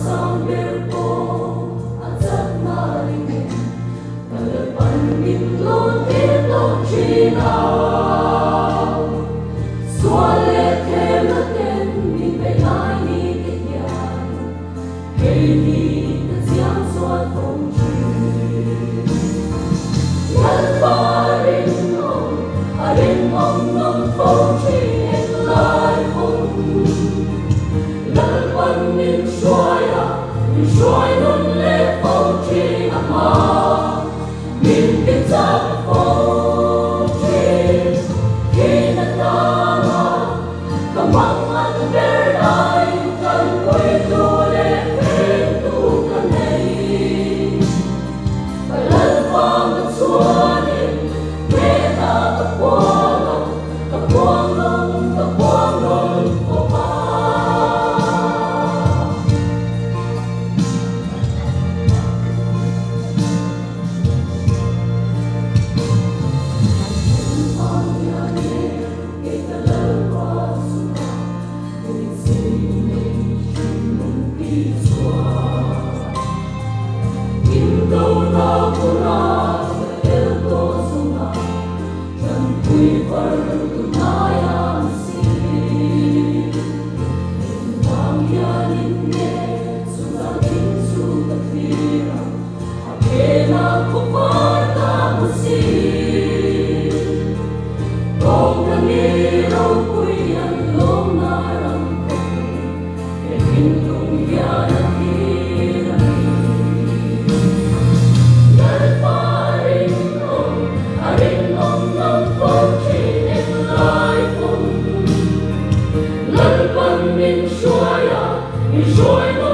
sang berpo azat maringin kalapan bitlon bitlon china swale kematen ni pelai ni kyan hey ni siang swat phong chi yan parin on arin ong phong chi en lai hong Lalpan min xoay nun lê phong chi ama min tin giáp phong chi khi na tama kamang an ber ai kan quay tu lê phê tu kan nei lalpan min xuanin mê ta kapuang nong po pa Enjoy